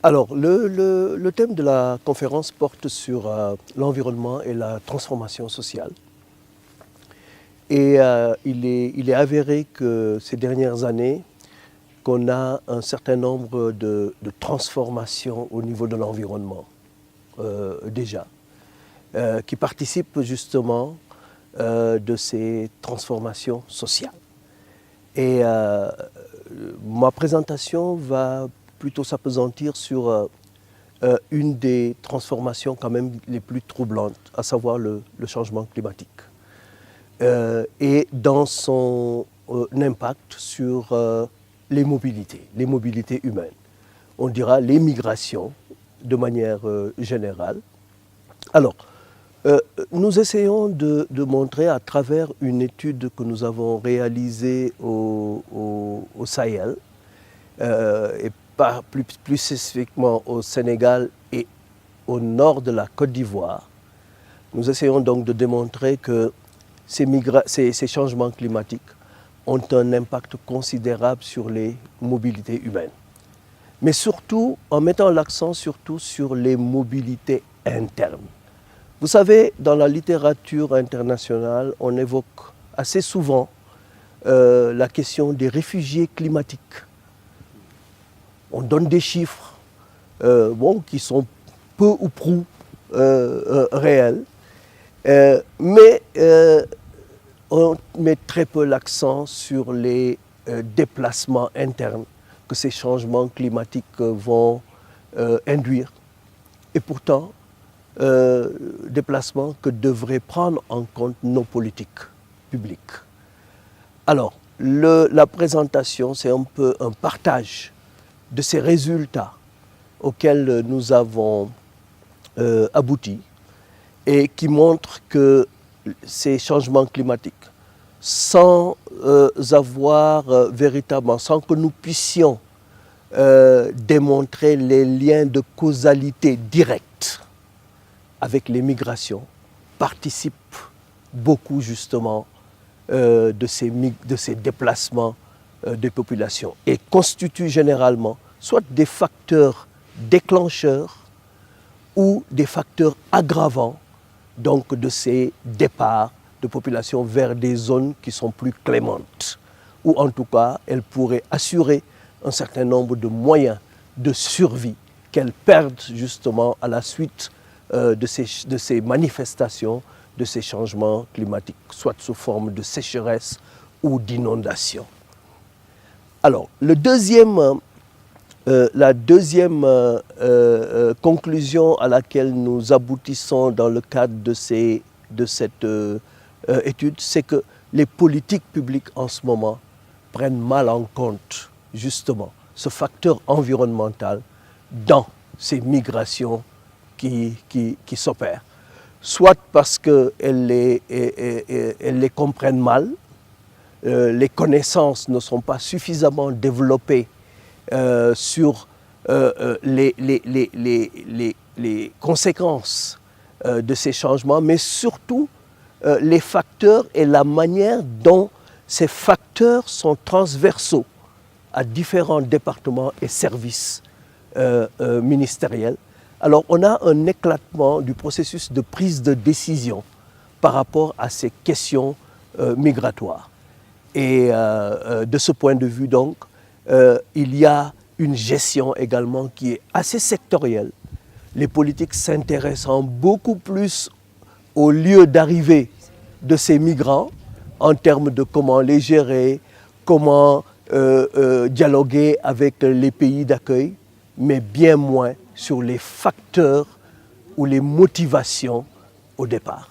Alors, le thème de la conférence porte sur l'environnement et la transformation sociale. Et il est avéré que ces dernières années, qu'on a un certain nombre de transformations au niveau de l'environnement, déjà, qui participent justement de ces transformations sociales. Et ma présentation va plutôt s'appesantir sur une des transformations quand même les plus troublantes, à savoir le changement climatique. Et dans son impact sur les mobilités humaines. On dira les migrations de manière générale. Alors, nous essayons de montrer à travers une étude que nous avons réalisée au Sahel, et plus spécifiquement au Sénégal et au nord de la Côte d'Ivoire. Nous essayons donc de démontrer que ces changements climatiques ont un impact considérable sur les mobilités humaines. Mais surtout, en mettant l'accent surtout sur les mobilités internes. Vous savez, dans la littérature internationale, on évoque assez souvent la question des réfugiés climatiques. On donne des chiffres qui sont peu ou prou réels, mais on met très peu l'accent sur les déplacements internes que ces changements climatiques vont induire. Et pourtant, déplacements que devraient prendre en compte nos politiques publiques. Alors, la présentation, c'est un peu un partage de ces résultats auxquels nous avons abouti et qui montrent que ces changements climatiques, sans sans que nous puissions démontrer les liens de causalité directe avec les migrations, participent beaucoup justement de ces déplacements des populations et constituent généralement soit des facteurs déclencheurs ou des facteurs aggravants donc de ces départs de populations vers des zones qui sont plus clémentes, ou en tout cas, elles pourraient assurer un certain nombre de moyens de survie qu'elles perdent justement à la suite de ces manifestations, de ces changements climatiques, soit sous forme de sécheresse ou d'inondation. Alors, la deuxième conclusion à laquelle nous aboutissons dans le cadre de cette étude, c'est que les politiques publiques en ce moment prennent mal en compte justement ce facteur environnemental dans ces migrations qui s'opèrent. Soit parce qu'elles les comprennent mal, les connaissances ne sont pas suffisamment développées sur les conséquences de ces changements, mais surtout les facteurs et la manière dont ces facteurs sont transversaux à différents départements et services ministériels. Alors on a un éclatement du processus de prise de décision par rapport à ces questions migratoires. Et de ce point de vue donc, il y a une gestion également qui est assez sectorielle. Les politiques s'intéressant beaucoup plus au lieu d'arrivée de ces migrants en termes de comment les gérer, comment dialoguer avec les pays d'accueil, mais bien moins sur les facteurs ou les motivations au départ.